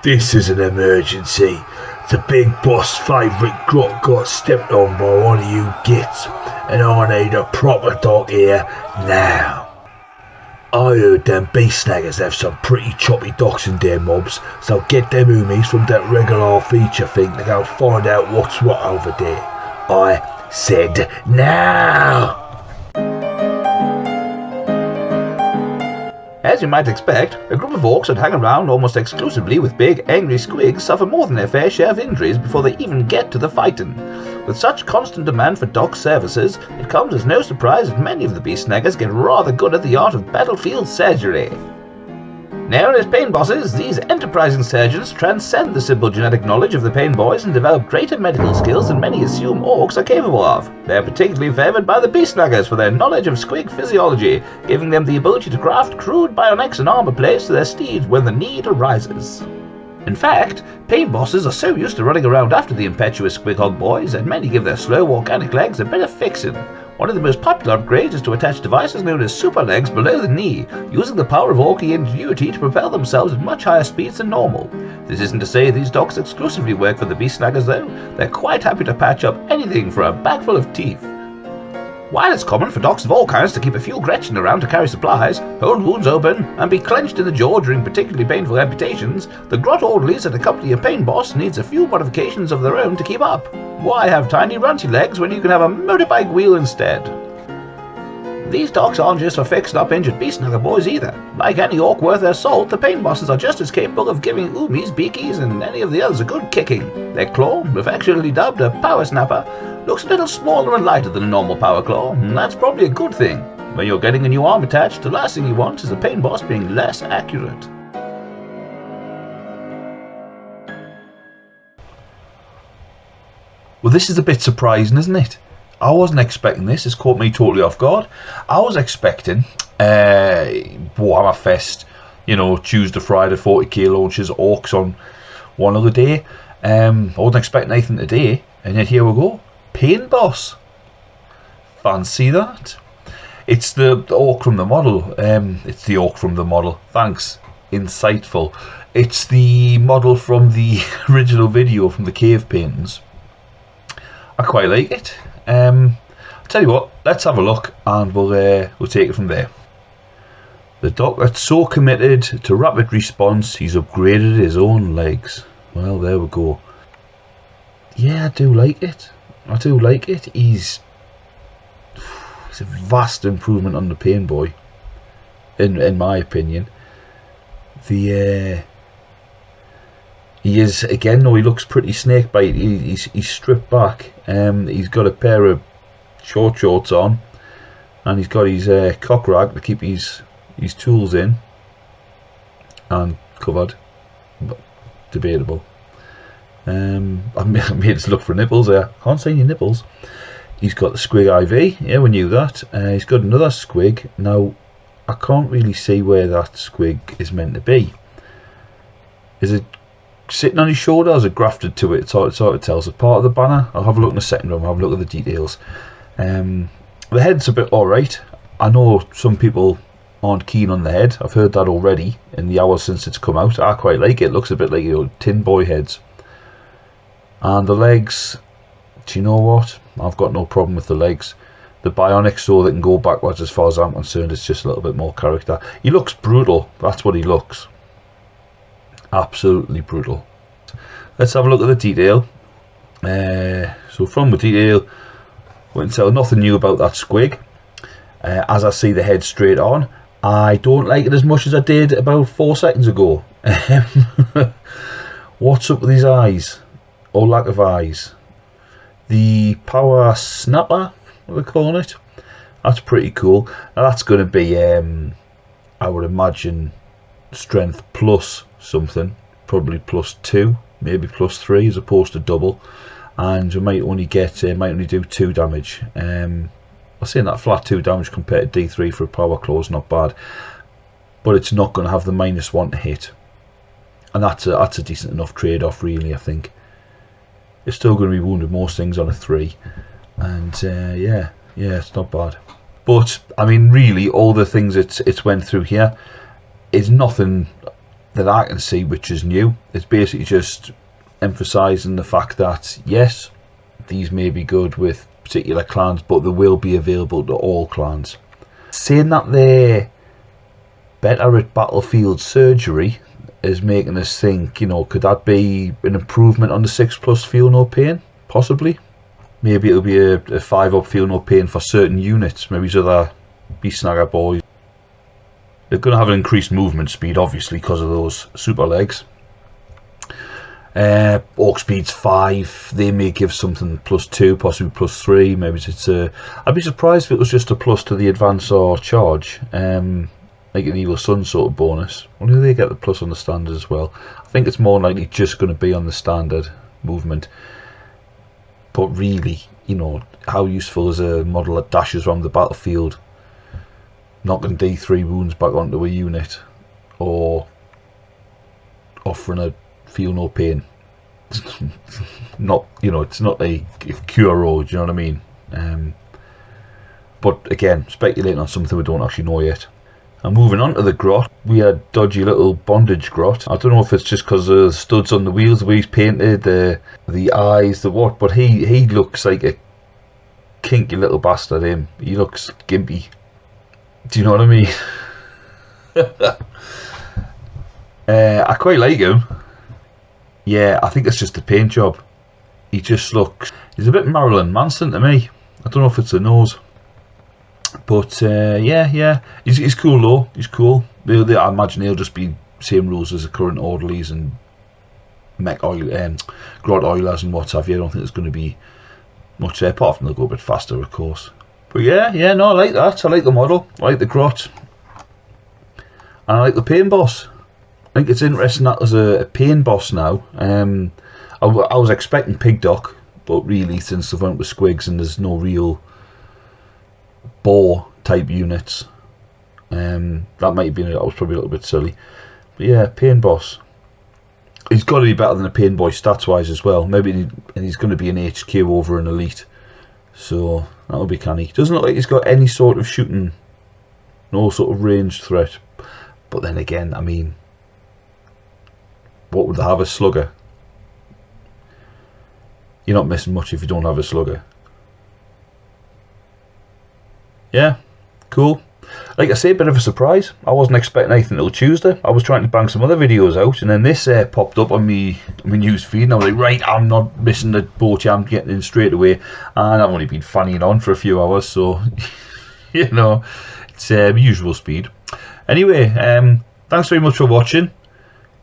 This is an emergency. The big boss favourite grot got stepped on by one of you gits, and I need a proper doc here now. I heard them beast snaggers have some pretty choppy docs in their mobs, so get them oomies from that regular feature thing to go find out what's what over there. I said now! As you might expect, a group of orcs that hang around almost exclusively with big, angry squigs suffer more than their fair share of injuries before they even get to the fighting. With such constant demand for doc services, it comes as no surprise that many of the beast snaggers get rather good at the art of battlefield surgery. Known as Painbosses, these enterprising surgeons transcend the simple genetic knowledge of the Painboys and develop greater medical skills than many assume orcs are capable of. They are particularly favoured by the beast snaggers for their knowledge of squig physiology, giving them the ability to craft crude bionics and armour plates to their steeds when the need arises. In fact, Painbosses are so used to running around after the impetuous squig-hog boys that many give their slow organic legs a bit of fixing. One of the most popular upgrades is to attach devices known as super legs below the knee, using the power of Orky ingenuity to propel themselves at much higher speeds than normal. This isn't to say these docs exclusively work for the beast snaggers though, they're quite happy to patch up anything for a bag full of teeth. While it's common for docs of all kinds to keep a few Gretchen around to carry supplies, hold wounds open, and be clenched in the jaw during particularly painful amputations, the grot orderlies that accompany a Painboss needs a few modifications of their own to keep up. Why have tiny runty legs when you can have a motorbike wheel instead? These docs aren't just for fixing up injured beast snagger boys either. Like any orc worth their salt, the Painbosses are just as capable of giving oomies, beakies, and any of the others a good kicking. Their claw, affectionately dubbed a power snapper, looks a little smaller and lighter than a normal power claw, and that's probably a good thing. When you're getting a new arm attached, the last thing you want is the Painboss being less accurate. Well, this is a bit surprising, isn't it? I wasn't expecting this. It's caught me totally off guard. I was expecting Warhammerfest, Tuesday, Friday, 40k launches, orcs on one other day. I wasn't expecting anything today, and yet here we go. Painboss. Fancy that. It's the orc from the model. It's the orc from the model. Thanks. Insightful. It's the model from the original video from the cave paintings. I quite like it. I'll tell you what, let's have a look and we'll take it from there. The doc that's so committed to rapid response, he's upgraded his own legs. Well, there we go. Yeah, I do like it. He's a vast improvement on the Painboy, in my opinion. He is, again, though he looks pretty snakebite. He's stripped back. He's got a pair of short shorts on, and he's got his cock rag to keep his tools in, and covered, but debatable. I made us look for nipples there. Can't see any nipples. He's got the squig IV. Yeah, we knew that. He's got another squig. Now, I can't really see where that squig is meant to be. Is it sitting on his shoulder, or is it grafted to it? It's hard to tell. Is it part of the banner? I'll have a look in a second. I'll have a look at the details. The head's a bit alright. I know some people aren't keen on the head. I've heard that already in the hours since it's come out. I quite like it. It looks a bit like tin boy heads. And the legs, do you know what? I've got no problem with the legs. The bionics, so they can go backwards, as far as I'm concerned. It's just a little bit more character. He looks brutal. That's what he looks. Absolutely brutal. Let's have a look at the detail. So from the detail, we can tell nothing new about that squig. As I see the head straight on, I don't like it as much as I did about 4 seconds ago. What's up with his eyes, or lack of eyes? The power snapper, what we're calling it, that's pretty cool. Now that's going to be, I would imagine, strength plus something, probably +2, maybe +3, as opposed to double, and we might only do 2 damage. I'm saying that flat 2 damage compared to D3 for a power claw is not bad, but it's not going to have the -1 to hit, and that's a decent enough trade-off, really. I think it's still going to be wounded most things on a 3, and yeah, it's not bad. But I mean, really, all the things it's went through here is nothing that I can see which is new. It's basically just emphasising the fact that yes, these may be good with particular clans, but they will be available to all clans. Saying that they're better at battlefield surgery is making us think, you know, could that be an improvement on the 6+ feel no pain? Possibly. Maybe it'll be a 5-up feel no pain for certain units. Maybe so that Beast Snagger boys. They're going to have an increased movement speed, obviously, because of those super legs. Orc speed's 5. They may give something +2, possibly +3. Maybe it's a. I'd be surprised if it was just a plus to the advance or charge, like an Evil Sun sort of bonus. Only they get the plus on the standard as well. I think it's more likely just going to be on the standard movement. But really, you know, how useful is a model that dashes around the battlefield, knocking D3 wounds back onto a unit, or offering a feel no pain? Not, you know, it's not a cure all, do you know what I mean? But again, speculating on something we don't actually know yet. And moving on to the grot, we had dodgy little bondage grot. I don't know if it's just because of the studs on the wheels, the way he's painted, the eyes, the what, but he looks like a kinky little bastard, him. He looks gimpy. Do you know what I mean? I quite like him. Yeah, I think it's just the paint job. He just looks... He's a bit Marilyn Manson to me. I don't know if it's a nose. But yeah. He's cool though. He's cool. I imagine he'll just be same rules as the current orderlies and mech oil, grot oilers and what have you. I don't think there's going to be much there, apart from they'll go a bit faster, of course. But yeah, no, I like that. I like the model. I like the grot. And I like the Painboss. I think it's interesting that there's a Painboss now. I was expecting Pig Doc, but really, since they've went with Squigs and there's no real boar type units, that might have been, that was probably a little bit silly. But yeah, Painboss. He's got to be better than a Painboy stats wise as well. Maybe he's going to be an HQ over an elite, so that'll be canny. Doesn't look like he's got any sort of shooting, no sort of ranged threat. But then again, I mean, what would they have? A slugger? You're not missing much if you don't have a slugger. Yeah, cool. Like I say, a bit of a surprise. I wasn't expecting anything till Tuesday. I was trying to bang some other videos out, and then this popped up on me news feed, and I was like, right, I'm not missing the boat. I'm getting in straight away. And I've only been fannying on for a few hours, so you know, it's usual speed. Anyway, thanks very much for watching.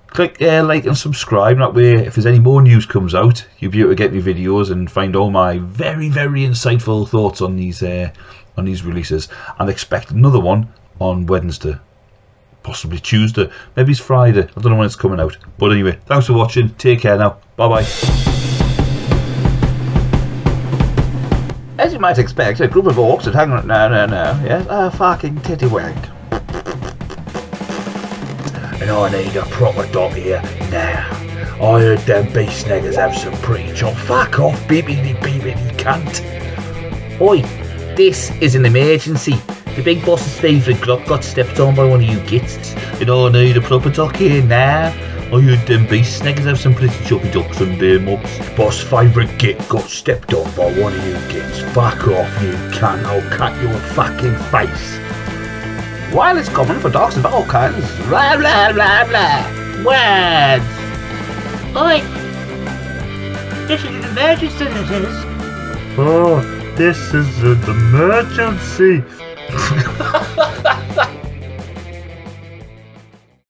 Click like and subscribe. That way, if there's any more news comes out, you'll be able to get me videos and find all my very, very insightful thoughts on these releases. And expect another one on Wednesday, possibly Tuesday, maybe it's Friday. I don't know when it's coming out. But anyway, thanks for watching. Take care now. Bye bye. As you might expect, a group of orcs had hung around. No. Yes, a fucking titty wank. And I need a proper dog here now. I heard them beast snaggers have some preach. Oh, fuck off, bibbidi cunt. Oi, this is an emergency. The big boss's favourite glop got stepped on by one of you gits. And I need a proper dog here now. I heard them beast snaggers have some pretty choppy ducks and beer mobs. Boss favourite git got stepped on by one of you gits. Fuck off, you cunt. I'll cut your fucking face. While it's common for dogs of all kinds, blah blah blah blah, words. Oi! This is an emergency, this is. Oh, this is an emergency.